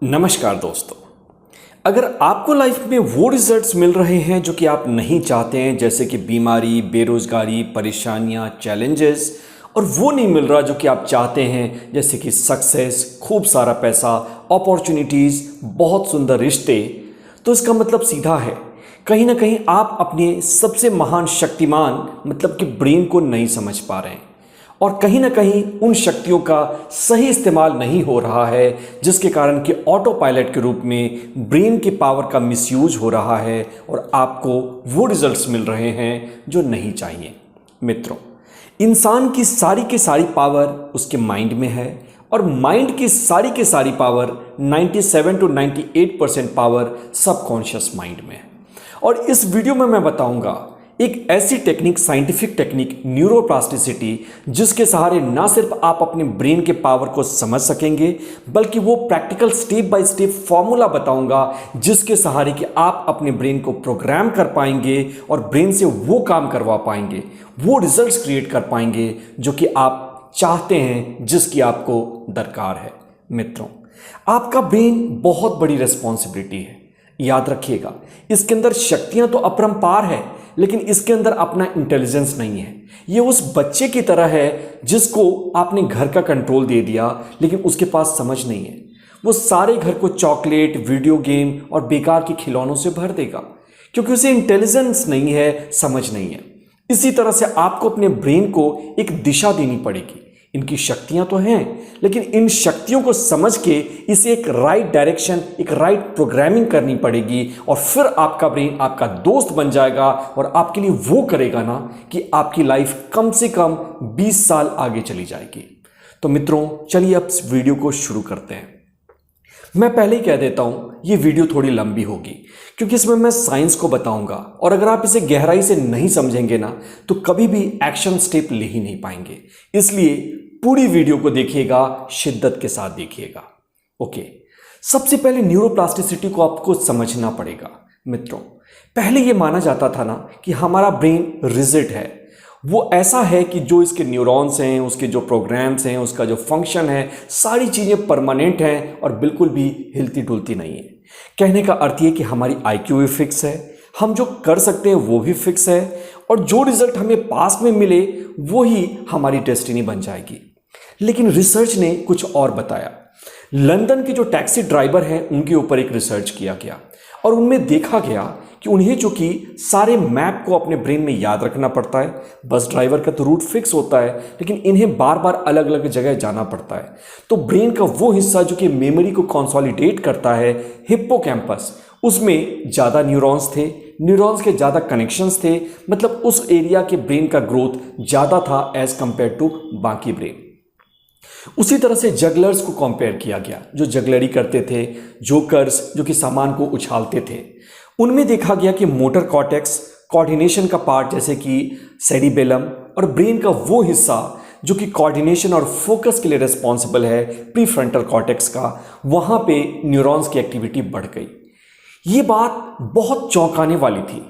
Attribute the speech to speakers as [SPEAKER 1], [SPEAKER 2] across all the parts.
[SPEAKER 1] नमस्कार दोस्तों। अगर आपको लाइफ में वो रिजल्ट्स मिल रहे हैं जो कि आप नहीं चाहते हैं, जैसे कि बीमारी, बेरोजगारी, परेशानियां, चैलेंजेस, और वो नहीं मिल रहा जो कि आप चाहते हैं, जैसे कि सक्सेस, खूब सारा पैसा, अपॉर्चुनिटीज़, बहुत सुंदर रिश्ते, तो इसका मतलब सीधा है, कहीं ना कहीं आप अपने सबसे महान शक्तिमान मतलब कि ब्रेन को नहीं समझ पा रहे हैं और कहीं ना कहीं उन शक्तियों का सही इस्तेमाल नहीं हो रहा है, जिसके कारण कि ऑटो पायलट के रूप में ब्रेन की पावर का मिसयूज हो रहा है और आपको वो रिजल्ट्स मिल रहे हैं जो नहीं चाहिए। मित्रों, इंसान की सारी पावर उसके माइंड में है और माइंड की सारी power 97 to 98% power subconscious mind में है। और इस वीडियो में मैं बताऊंगा एक ऐसी टेक्निक, साइंटिफिक टेक्निक, न्यूरोप्लास्टिसिटी, जिसके सहारे ना सिर्फ आप अपने ब्रेन के पावर को समझ सकेंगे, बल्कि वो practical step by step formula बताऊंगा जिसके सहारे कि आप अपने ब्रेन को प्रोग्राम कर पाएंगे और ब्रेन से वो काम करवा पाएंगे, वो रिजल्ट्स क्रिएट कर पाएंगे जो कि आप चाहते हैं, जिसकी आपको दरकार है। मित्रों, आपका ब्रेन बहुत बड़ी रिस्पॉन्सिबिलिटी है। याद रखिएगा, इसके अंदर शक्तियां तो अपरंपार है, लेकिन इसके अंदर अपना इंटेलिजेंस नहीं है। ये उस बच्चे की तरह है जिसको आपने घर का कंट्रोल दे दिया, लेकिन उसके पास समझ नहीं है। वो सारे घर को चॉकलेट, वीडियो गेम और बेकार के खिलौनों से भर देगा, क्योंकि उसे इंटेलिजेंस नहीं है, समझ नहीं है। इसी तरह से आपको अपने ब्रेन को एक दिशा देनी पड़ेगी। इनकी शक्तियां तो हैं, लेकिन इन शक्तियों को समझ के इसे एक राइट डायरेक्शन, एक राइट प्रोग्रामिंग करनी पड़ेगी और फिर आपका ब्रेन आपका दोस्त बन जाएगा और आपके लिए वो करेगा ना कि आपकी लाइफ कम से कम 20 साल आगे चली जाएगी। तो मित्रों, चलिए अब इस वीडियो को शुरू करते हैं। मैं पहले ही कह देता हूं, ये वीडियो थोड़ी लंबी होगी क्योंकि इसमें मैं साइंस को बताऊंगा और अगर आप इसे गहराई से नहीं समझेंगे ना तो कभी भी एक्शन स्टेप ले ही नहीं पाएंगे। इसलिए पूरी वीडियो को देखिएगा, शिद्दत के साथ देखिएगा। ओके, सबसे पहले न्यूरोप्लास्टिसिटी को आपको समझना पड़ेगा। मित्रों, पहले ये माना जाता था ना कि हमारा ब्रेन रिजिड है, वो ऐसा है कि जो इसके न्यूरॉन्स हैं, उसके जो प्रोग्राम्स हैं, उसका जो फंक्शन है, सारी चीज़ें परमानेंट हैं और बिल्कुल भी हिलती डुलती नहीं है। कहने का अर्थ ये कि हमारी आईक्यू भी फिक्स है, हम जो कर सकते हैं वो भी फिक्स है और जो रिजल्ट हमें पास में मिले वो ही हमारी डेस्टिनी बन जाएगी। लेकिन रिसर्च ने कुछ और बताया। लंदन के जो टैक्सी ड्राइवर हैं उनके ऊपर एक रिसर्च किया गया और उनमें देखा गया कि उन्हें चूंकि सारे मैप को अपने ब्रेन में याद रखना पड़ता है, बस ड्राइवर का तो रूट फिक्स होता है, लेकिन इन्हें बार बार अलग अलग जगह जाना पड़ता है। तो ब्रेन का वो हिस्सा जो कि मेमोरी को कंसोलिडेट करता है, हिप्पोकैम्पस, उसमें ज़्यादा न्यूरॉन्स थे, न्यूरॉन्स के ज़्यादा कनेक्शंस थे, मतलब उस एरिया के ब्रेन का ग्रोथ ज़्यादा था एज कंपेयर टू बाकी ब्रेन। उसी तरह से जगलर्स को कंपेयर किया गया, जो जगलरी करते थे, जोकर्स जो कि सामान को उछालते थे। उनमें देखा गया कि मोटर कॉर्टेक्स, कोऑर्डिनेशन का पार्ट जैसे कि सेरिबेलम और ब्रेन का वो हिस्सा जो कि कोऑर्डिनेशन और फोकस के लिए रिस्पॉन्सिबल है, प्रीफ्रंटल कॉर्टेक्स का, वहाँ पे न्यूरॉन्स की एक्टिविटी बढ़ गई। ये बात बहुत चौंकाने वाली थी।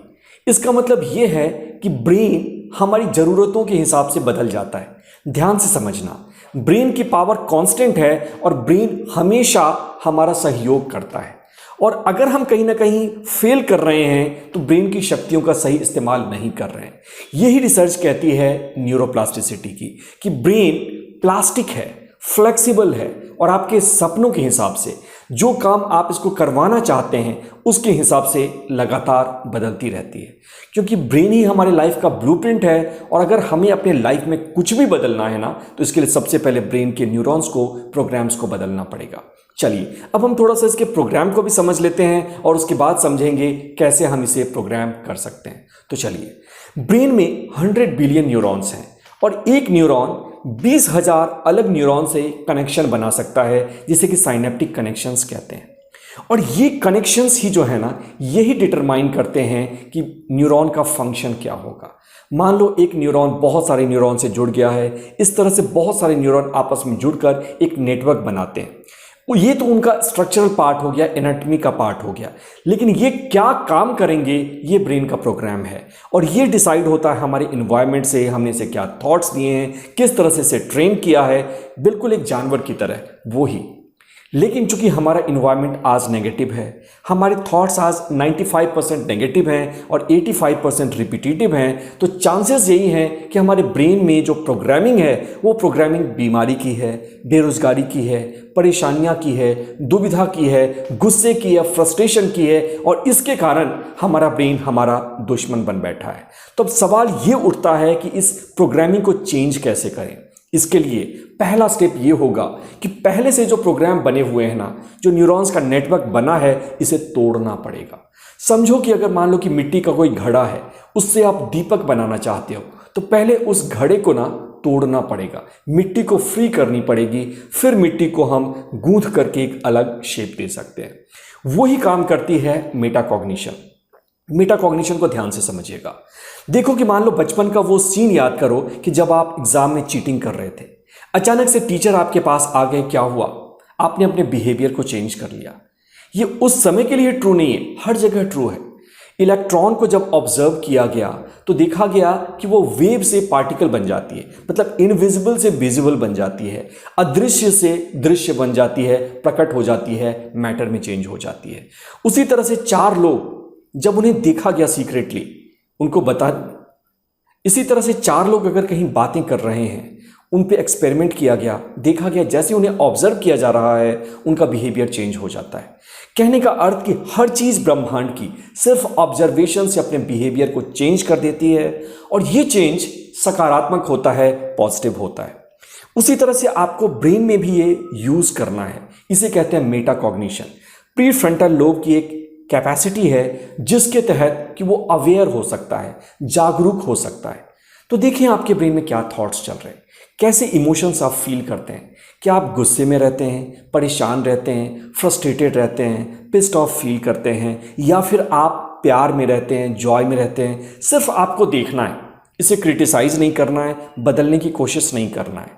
[SPEAKER 1] इसका मतलब ये है कि ब्रेन हमारी ज़रूरतों के हिसाब से बदल जाता है। ध्यान से समझना, ब्रेन की पावर कांस्टेंट है और ब्रेन हमेशा हमारा सहयोग करता है और अगर हम कहीं ना कहीं फेल कर रहे हैं तो ब्रेन की शक्तियों का सही इस्तेमाल नहीं कर रहे हैं। यही रिसर्च कहती है न्यूरोप्लास्टिसिटी की कि ब्रेन प्लास्टिक है, फ्लेक्सिबल है और आपके सपनों के हिसाब से जो काम आप इसको करवाना चाहते हैं उसके हिसाब से लगातार बदलती रहती है, क्योंकि ब्रेन ही हमारे लाइफ का ब्लूप्रिंट है। और अगर हमें अपने लाइफ में कुछ भी बदलना है ना तो इसके लिए सबसे पहले ब्रेन के न्यूरॉन्स को, प्रोग्राम्स को बदलना पड़ेगा। चलिए अब हम थोड़ा सा इसके प्रोग्राम को भी समझ लेते हैं और उसके बाद समझेंगे कैसे हम इसे प्रोग्राम कर सकते हैं। तो चलिए, ब्रेन में 100 बिलियन न्यूरॉन्स हैं और एक न्यूरॉन 20,000 अलग न्यूरॉन से कनेक्शन बना सकता है, जिसे कि साइनेप्टिक कनेक्शंस कहते हैं। और ये कनेक्शंस ही जो है ना, यही डिटरमाइन करते हैं कि न्यूरॉन का फंक्शन क्या होगा। मान लो एक न्यूरॉन बहुत सारे न्यूरॉन से जुड़ गया है, इस तरह से बहुत सारे न्यूरॉन आपस में जुड़कर एक नेटवर्क बनाते हैं। ये तो उनका स्ट्रक्चरल पार्ट हो गया, एनाटॉमी का पार्ट हो गया, लेकिन ये क्या काम करेंगे ये ब्रेन का प्रोग्राम है और ये डिसाइड होता है हमारे इन्वायरमेंट से, हमने इसे क्या थॉट्स दिए हैं, किस तरह से इसे ट्रेन किया है, बिल्कुल एक जानवर की तरह वो ही। लेकिन चूंकि हमारा इन्वायरमेंट आज नेगेटिव है, हमारे थॉट्स आज 95% नेगेटिव हैं और 85% रिपीटेटिव हैं, तो चांसेस यही हैं कि हमारे ब्रेन में जो प्रोग्रामिंग है वो प्रोग्रामिंग बीमारी की है, बेरोजगारी की है, परेशानियां की है, दुविधा की है, गुस्से की है, फ्रस्ट्रेशन की है, और इसके कारण हमारा ब्रेन हमारा दुश्मन बन बैठा है। तो अब सवाल ये उठता है कि इस प्रोग्रामिंग को चेंज कैसे करें। इसके लिए पहला स्टेप ये होगा कि पहले से जो प्रोग्राम बने हुए हैं ना, जो न्यूरॉन्स का नेटवर्क बना है, इसे तोड़ना पड़ेगा। समझो कि अगर मान लो कि मिट्टी का कोई घड़ा है, उससे आप दीपक बनाना चाहते हो, तो पहले उस घड़े को ना तोड़ना पड़ेगा, मिट्टी को फ्री करनी पड़ेगी, फिर मिट्टी को हम गूंथ करके एक अलग शेप दे सकते हैं। वही काम करती है मेटाकॉग्निशन। मेटाकॉग्निशन को ध्यान से समझिएगा। देखो कि मान लो बचपन का वो सीन याद करो कि जब आप एग्जाम में चीटिंग कर रहे थे, अचानक से टीचर आपके पास आ गए, क्या हुआ? आपने अपने बिहेवियर को चेंज कर लिया। ये उस समय के लिए ट्रू नहीं है, हर जगह ट्रू है। इलेक्ट्रॉन को जब ऑब्जर्व किया गया तो देखा गया कि वो वेव से पार्टिकल बन जाती है, मतलब इनविजिबल से विजिबल बन जाती है, अदृश्य से दृश्य बन जाती है, प्रकट हो जाती है, मैटर में चेंज हो जाती है। उसी तरह से चार लोग जब उन्हें देखा गया सीक्रेटली, उनको बता, इसी तरह से चार लोग अगर कहीं बातें कर रहे हैं, उन पे एक्सपेरिमेंट किया गया, देखा गया जैसे उन्हें ऑब्जर्व किया जा रहा है उनका बिहेवियर चेंज हो जाता है। कहने का अर्थ कि हर चीज ब्रह्मांड की सिर्फ ऑब्जर्वेशन से अपने बिहेवियर को चेंज कर देती है, और ये चेंज सकारात्मक होता है, पॉजिटिव होता है। उसी तरह से आपको ब्रेन में भी ये यूज करना है, इसे कहते हैं मेटाकॉग्निशन। प्रीफ्रंटल लोब की एक कैपेसिटी है जिसके तहत कि वो अवेयर हो सकता है, जागरूक हो सकता है। तो देखिए आपके ब्रेन में क्या थॉट्स चल रहे हैं, कैसे इमोशंस आप फील करते हैं। क्या आप गुस्से में रहते हैं, परेशान रहते हैं, फ्रस्ट्रेटेड रहते हैं, पिस्ड ऑफ फील करते हैं, या फिर आप प्यार में रहते हैं, जॉय में रहते हैं। सिर्फ आपको देखना है, इसे क्रिटिसाइज नहीं करना है, बदलने की कोशिश नहीं करना है।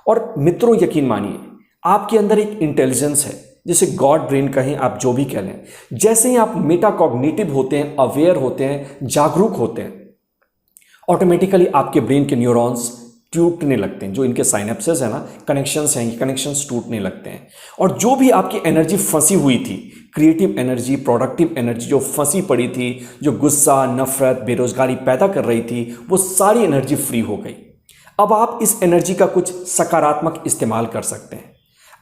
[SPEAKER 1] और मित्रों यकीन मानिए, आपके अंदर एक इंटेलिजेंस है, जिसे गॉड ब्रेन कहें, आप जो भी कह लें। जैसे ही आप मेटाकॉग्निटिव होते हैं, अवेयर होते हैं, जागरूक होते हैं, ऑटोमेटिकली आपके ब्रेन के न्यूरॉन्स टूटने लगते हैं। जो इनके साइनेप्सेस है ना, कनेक्शंस हैं, ये कनेक्शंस टूटने लगते हैं। और जो भी आपकी एनर्जी फंसी हुई थी, क्रिएटिव एनर्जी, प्रोडक्टिव एनर्जी जो फंसी पड़ी थी, जो गुस्सा, नफरत, बेरोजगारी पैदा कर रही थी, वो सारी एनर्जी फ्री हो गई। अब आप इस एनर्जी का कुछ सकारात्मक इस्तेमाल कर सकते हैं।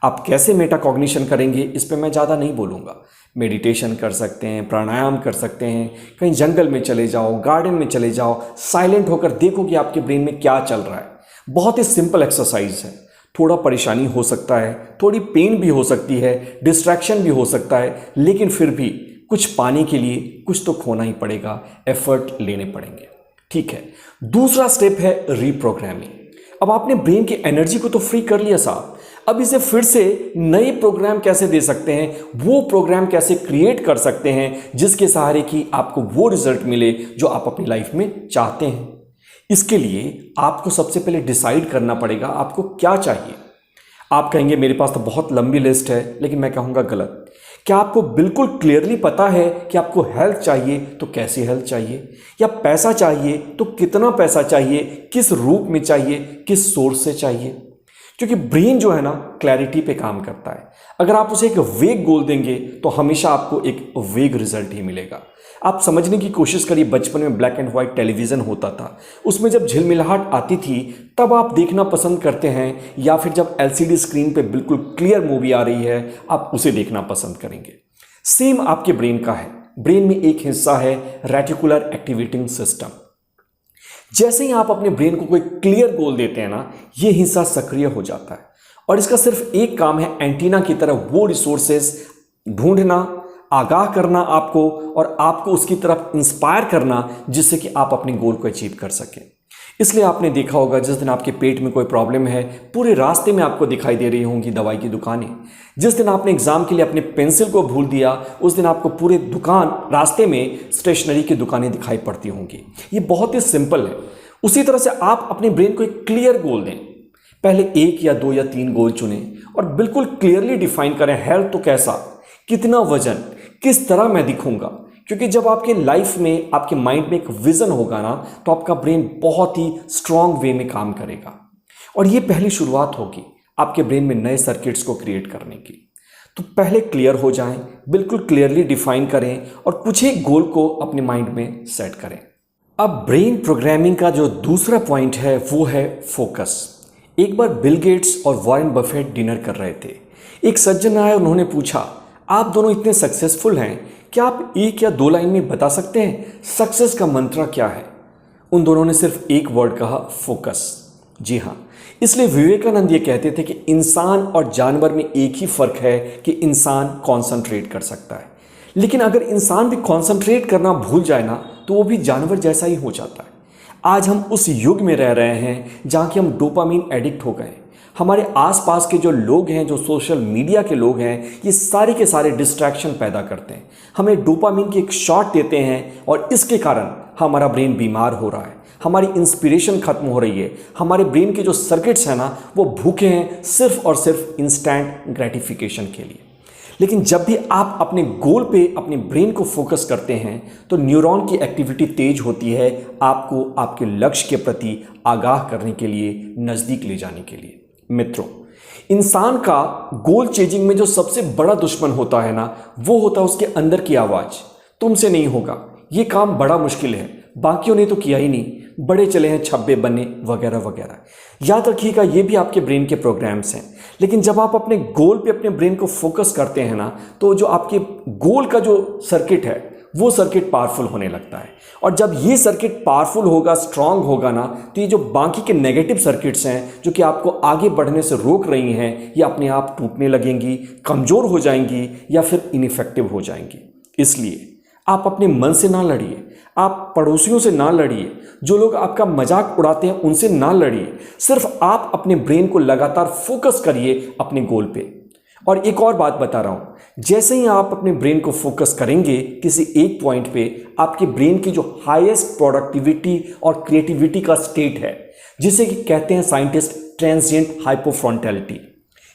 [SPEAKER 1] आप कैसे मेटाकॉग्निशन करेंगे, इस पे मैं ज़्यादा नहीं बोलूँगा। मेडिटेशन कर सकते हैं, प्राणायाम कर सकते हैं, कहीं जंगल में चले जाओ, गार्डन में चले जाओ, साइलेंट होकर देखो कि आपके ब्रेन में क्या चल रहा है। बहुत ही सिंपल एक्सरसाइज है। थोड़ा परेशानी हो सकता है, थोड़ी पेन भी हो सकती है, डिस्ट्रैक्शन भी हो सकता है, लेकिन फिर भी कुछ पाने के लिए कुछ तो खोना ही पड़ेगा, एफर्ट लेने पड़ेंगे। ठीक है, दूसरा स्टेप है रीप्रोग्रामिंग। अब आपने ब्रेन की एनर्जी को तो फ्री कर लिया साहब, अब इसे फिर से नए प्रोग्राम कैसे दे सकते हैं, वो प्रोग्राम कैसे क्रिएट कर सकते हैं जिसके सहारे कि आपको वो रिजल्ट मिले जो आप अपनी लाइफ में चाहते हैं। इसके लिए आपको सबसे पहले डिसाइड करना पड़ेगा आपको क्या चाहिए। आप कहेंगे मेरे पास तो बहुत लंबी लिस्ट है, लेकिन मैं कहूँगा गलत। क्या आपको बिल्कुल क्लियरली पता है कि आपको हेल्थ चाहिए तो कैसी हेल्थ चाहिए, या पैसा चाहिए तो कितना पैसा चाहिए, किस रूप में चाहिए, किस सोर्स से चाहिए? क्योंकि ब्रेन जो है ना, क्लैरिटी पे काम करता है। अगर आप उसे एक वेग गोल देंगे तो हमेशा आपको एक वेग रिजल्ट ही मिलेगा। आप समझने की कोशिश करिए, बचपन में ब्लैक एंड व्हाइट टेलीविज़न होता था, उसमें जब झिलमिलाहट आती थी तब आप देखना पसंद करते हैं, या फिर जब एलसीडी स्क्रीन पे बिल्कुल क्लियर मूवी आ रही है आप उसे देखना पसंद करेंगे। सेम आपके ब्रेन का है। ब्रेन में एक हिस्सा है रेटिकुलर एक्टिवेटिंग सिस्टम। जैसे ही आप अपने ब्रेन को कोई क्लियर गोल देते हैं ना, ये हिस्सा सक्रिय हो जाता है, और इसका सिर्फ एक काम है, एंटीना की तरह वो रिसोर्सेज ढूंढना, आगाह करना आपको, और आपको उसकी तरफ इंस्पायर करना जिससे कि आप अपने गोल को अचीव कर सकें। इसलिए आपने देखा होगा जिस दिन आपके पेट में कोई प्रॉब्लम है, पूरे रास्ते में आपको दिखाई दे रही होंगी दवाई की दुकानें। जिस दिन आपने एग्जाम के लिए अपने पेंसिल को भूल दिया, उस दिन आपको पूरे दुकान रास्ते में स्टेशनरी की दुकानें दिखाई पड़ती होंगी। ये बहुत ही सिंपल है। उसी तरह से आप अपने ब्रेन को एक क्लियर गोल दें। पहले 1 या 2 या 3 गोल चुनें और बिल्कुल क्लियरली डिफाइन करें, हेल्थ तो कैसा, कितना वजन, किस तरह मैं दिखूंगा। क्योंकि जब आपके लाइफ में, आपके माइंड में एक विजन होगा ना, तो आपका ब्रेन बहुत ही स्ट्रांग वे में काम करेगा, और ये पहली शुरुआत होगी आपके ब्रेन में नए सर्किट्स को क्रिएट करने की। तो पहले क्लियर हो जाएं, बिल्कुल क्लियरली डिफाइन करें और कुछ एक गोल को अपने माइंड में सेट करें। अब ब्रेन प्रोग्रामिंग का जो दूसरा पॉइंट है वो है फोकस। एक बार बिल गेट्स और वॉरेन बफेट डिनर कर रहे थे। एक सज्जन आया, उन्होंने पूछा, आप दोनों इतने सक्सेसफुल हैं, क्या आप एक या दो लाइन में बता सकते हैं सक्सेस का मंत्र क्या है? उन दोनों ने सिर्फ एक वर्ड कहा, फोकस। जी हाँ, इसलिए विवेकानंद ये कहते थे कि इंसान और जानवर में एक ही फर्क है कि इंसान कॉन्सेंट्रेट कर सकता है, लेकिन अगर इंसान भी कॉन्सेंट्रेट करना भूल जाए ना तो वो भी जानवर जैसा ही हो जाता है। आज हम उस युग में रह रहे हैं जहाँ कि हम डोपामीन एडिक्ट हो गए। हमारे आसपास के जो लोग हैं, जो सोशल मीडिया के लोग हैं, ये सारे के सारे डिस्ट्रैक्शन पैदा करते हैं, हमें डोपामीन की एक शॉट देते हैं और इसके कारण हमारा ब्रेन बीमार हो रहा है, हमारी इंस्पिरेशन खत्म हो रही है, हमारे ब्रेन के जो सर्किट्स हैं ना वो भूखे हैं सिर्फ और सिर्फ इंस्टेंट ग्रेटिफिकेशन के लिए। लेकिन जब भी आप अपने गोल पे अपने ब्रेन को फोकस करते हैं तो न्यूरॉन की एक्टिविटी तेज होती है, आपको आपके लक्ष्य के प्रति आगाह करने के लिए, नज़दीक ले जाने के लिए। मित्रों, इंसान का गोल चेजिंग में जो सबसे बड़ा दुश्मन होता है ना वो होता है उसके अंदर की आवाज़, तुमसे नहीं होगा, ये काम बड़ा मुश्किल है, बाकियों ने तो किया ही नहीं, बड़े चले हैं छब्बे बने, वगैरह वगैरह। याद रखिएगा, ये भी आपके ब्रेन के प्रोग्राम्स हैं। लेकिन जब आप अपने गोल पे अपने ब्रेन को फोकस करते हैं ना तो जो आपके गोल का जो सर्किट है वो सर्किट पावरफुल होने लगता है। और जब ये सर्किट पावरफुल होगा, स्ट्रांग होगा ना, तो ये जो बाकी के नेगेटिव सर्किट्स हैं जो कि आपको आगे बढ़ने से रोक रही हैं, ये अपने आप टूटने लगेंगी, कमज़ोर हो जाएंगी या फिर इनइफेक्टिव हो जाएंगी। इसलिए आप अपने मन से ना लड़िए, आप पड़ोसियों से ना लड़िए, जो लोग आपका मजाक उड़ाते हैं उनसे ना लड़िए, सिर्फ आप अपने ब्रेन को लगातार फोकस करिए अपने गोल पे। और एक और बात बता रहा हूँ, जैसे ही आप अपने ब्रेन को फोकस करेंगे किसी एक पॉइंट पे, आपके ब्रेन की जो हाईएस्ट प्रोडक्टिविटी और क्रिएटिविटी का स्टेट है, जिसे कि कहते हैं साइंटिस्ट ट्रांजिएंट हाइपोफ्रंटैलिटी,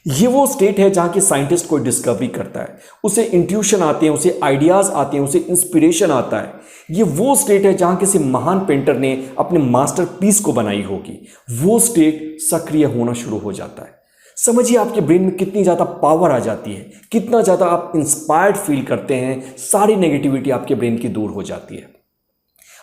[SPEAKER 1] ये वो स्टेट है जहाँ की साइंटिस्ट कोई डिस्कवरी करता है, उसे इंट्यूशन आते हैं, उसे आइडियाज़ आते हैं, उसे इंस्पिरेशन आता है। ये वो स्टेट है जहाँ किसी महान पेंटर ने अपने मास्टरपीस को बनाई होगी। वो स्टेट सक्रिय होना शुरू हो जाता है। समझिए आपके ब्रेन में कितनी ज़्यादा पावर आ जाती है, कितना ज़्यादा आप इंस्पायर्ड फील करते हैं, सारी नेगेटिविटी आपके ब्रेन की दूर हो जाती है।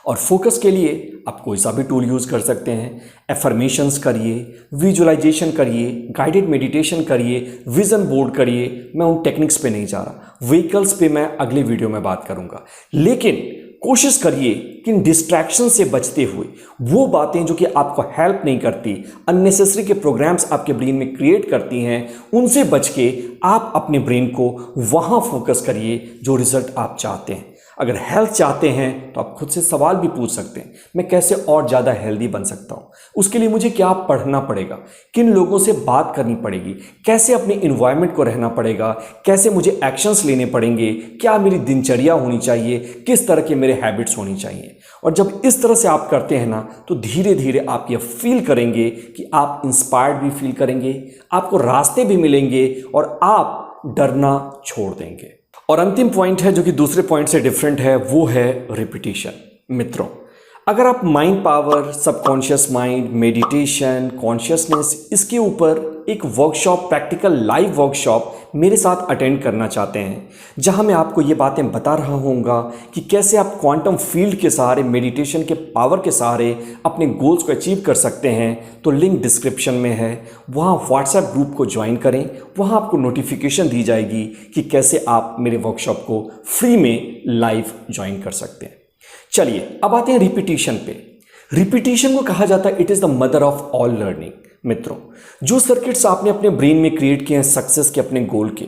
[SPEAKER 1] और फोकस के लिए आप कोई सा भी टूल यूज़ कर सकते हैं। एफर्मेशंस करिए, विजुअलाइजेशन करिए, गाइडेड मेडिटेशन करिए, विजन बोर्ड करिए। मैं उन टेक्निक्स पे नहीं जा रहा, व्हीकल्स पे मैं अगले वीडियो में बात करूंगा। लेकिन कोशिश करिए कि इन डिस्ट्रैक्शन से बचते हुए वो बातें जो कि आपको हेल्प नहीं करती, अननेसेसरी के प्रोग्राम्स आपके ब्रेन में क्रिएट करती हैं, उनसे बच के आप अपने ब्रेन को वहाँ फोकस करिए जो रिजल्ट आप चाहते हैं। अगर हेल्थ चाहते हैं तो आप खुद से सवाल भी पूछ सकते हैं, मैं कैसे और ज़्यादा हेल्दी बन सकता हूँ, उसके लिए मुझे क्या पढ़ना पड़ेगा, किन लोगों से बात करनी पड़ेगी, कैसे अपने इन्वायरमेंट को रहना पड़ेगा, कैसे मुझे एक्शंस लेने पड़ेंगे, क्या मेरी दिनचर्या होनी चाहिए, किस तरह के मेरे हैबिट्स होनी चाहिए। और जब इस तरह से आप करते हैं ना तो धीरे धीरे आप ये फील करेंगे कि आप इंस्पायर्ड भी फील करेंगे, आपको रास्ते भी मिलेंगे और आप डरना छोड़ देंगे। और अंतिम पॉइंट है जो कि दूसरे पॉइंट से डिफरेंट है, वो है रिपीटिशन। मित्रों, अगर आप mind power, subconscious mind, meditation, consciousness, इसके ऊपर एक वर्कशॉप, प्रैक्टिकल लाइव वर्कशॉप मेरे साथ अटेंड करना चाहते हैं, जहां मैं आपको ये बातें बता रहा हूँगा कि कैसे आप क्वांटम फील्ड के सहारे, मेडिटेशन के पावर के सहारे अपने गोल्स को अचीव कर सकते हैं, तो लिंक डिस्क्रिप्शन में है, वहाँ व्हाट्सएप ग्रुप को ज्वाइन करें। वहाँ आपको नोटिफिकेशन दी जाएगी कि कैसे आप मेरे वर्कशॉप को फ्री में लाइव ज्वाइन कर सकते हैं। चलिए अब आते हैं रिपीटिशन पे। रिपीटिशन को कहा जाता है it is the mother of all learning. मित्रों, जो सर्किट्स आपने अपने ब्रेन में क्रिएट किए हैं सक्सेस के, अपने गोल के,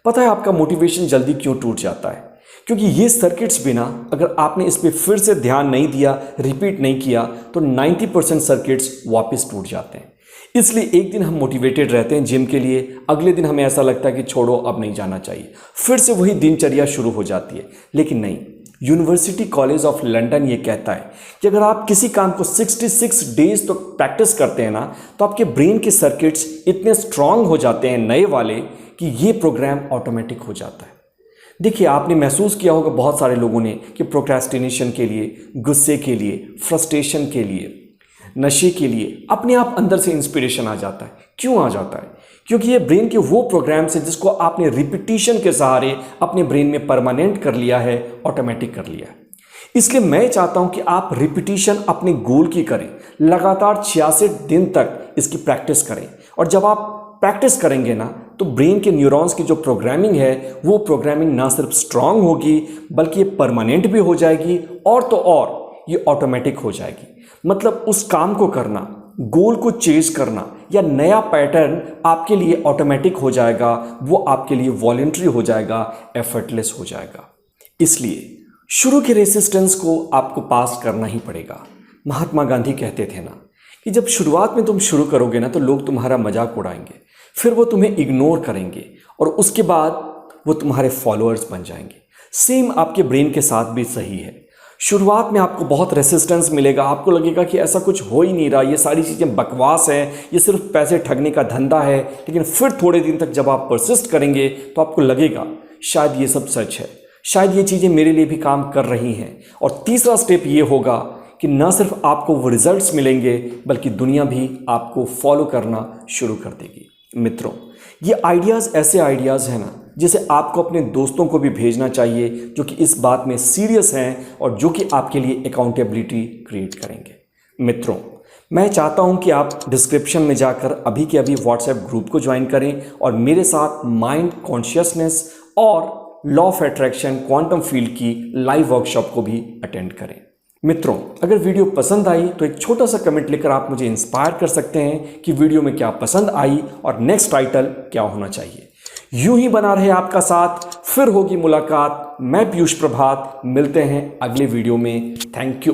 [SPEAKER 1] पता है आपका मोटिवेशन जल्दी क्यों टूट जाता है? क्योंकि ये सर्किट्स बिना, अगर आपने इस पर फिर से ध्यान नहीं दिया, रिपीट नहीं किया, तो 90% सर्किट्स वापस टूट जाते हैं। इसलिए एक दिन हम मोटिवेटेड रहते हैं जिम के लिए, अगले दिन हमें ऐसा लगता है कि छोड़ो अब नहीं जाना चाहिए, फिर से वही दिनचर्या शुरू हो जाती है। लेकिन नहीं, यूनिवर्सिटी कॉलेज ऑफ लंदन ये कहता है कि अगर आप किसी काम को 66 डेज तो प्रैक्टिस करते हैं ना, तो आपके ब्रेन के सर्किट्स इतने स्ट्रांग हो जाते हैं नए वाले कि ये प्रोग्राम ऑटोमेटिक हो जाता है। देखिए, आपने महसूस किया होगा बहुत सारे लोगों ने कि प्रोक्रेस्टिनेशन के लिए, गुस्से के लिए, फ्रस्ट्रेशन के लिए, नशे के लिए अपने आप अंदर से इंस्पिरेशन आ जाता है। क्यों आ जाता है? क्योंकि ये ब्रेन के वो प्रोग्राम्स हैं जिसको आपने रिपीटिशन के सहारे अपने ब्रेन में परमानेंट कर लिया है, ऑटोमेटिक कर लिया है। इसलिए मैं चाहता हूं कि आप रिपीटिशन अपने गोल की करें, लगातार 66 दिन तक इसकी प्रैक्टिस करें। और जब आप प्रैक्टिस करेंगे ना, तो ब्रेन के न्यूरॉन्स की जो प्रोग्रामिंग है वो प्रोग्रामिंग ना सिर्फ स्ट्रांग होगी बल्कि ये परमानेंट भी हो जाएगी, और तो और ये ऑटोमेटिक हो जाएगी। मतलब उस काम को करना, गोल को चेज करना या नया पैटर्न आपके लिए ऑटोमेटिक हो जाएगा, वो आपके लिए वॉलंटरी हो जाएगा, एफर्टलेस हो जाएगा। इसलिए शुरू के रेसिस्टेंस को आपको पास करना ही पड़ेगा। महात्मा गांधी कहते थे ना कि जब शुरुआत में तुम शुरू करोगे ना तो लोग तुम्हारा मजाक उड़ाएंगे, फिर वो तुम्हें इग्नोर करेंगे और उसके बाद वो तुम्हारे फॉलोअर्स बन जाएंगे। सेम आपके ब्रेन के साथ भी सही है। शुरुआत में आपको बहुत रेसिस्टेंस मिलेगा, आपको लगेगा कि ऐसा कुछ हो ही नहीं रहा, ये सारी चीज़ें बकवास है, ये सिर्फ पैसे ठगने का धंधा है। लेकिन फिर थोड़े दिन तक जब आप परसिस्ट करेंगे तो आपको लगेगा शायद ये सब सच है, शायद ये चीज़ें मेरे लिए भी काम कर रही हैं। और तीसरा स्टेप ये होगा कि न सिर्फ आपको वो रिजल्ट्स मिलेंगे बल्कि दुनिया भी आपको फॉलो करना शुरू कर देगी। मित्रों, ये आइडियाज़ ऐसे आइडियाज़ हैं ना जिसे आपको अपने दोस्तों को भी भेजना चाहिए जो कि इस बात में सीरियस हैं और जो कि आपके लिए अकाउंटेबिलिटी क्रिएट करेंगे। मित्रों, मैं चाहता हूं कि आप डिस्क्रिप्शन में जाकर अभी के अभी व्हाट्सएप ग्रुप को ज्वाइन करें और मेरे साथ माइंड कॉन्शियसनेस और law of attraction quantum field की लाइव वर्कशॉप को भी अटेंड करें। मित्रों, अगर वीडियो पसंद आई तो एक छोटा सा कमेंट लिखकर आप मुझे इंस्पायर कर सकते हैं कि वीडियो में क्या पसंद आई और नेक्स्ट टाइटल क्या होना चाहिए। यूं ही बना रहे आपका साथ, फिर होगी मुलाकात। मैं पीयूष प्रभात, मिलते हैं अगले वीडियो में। Thank you.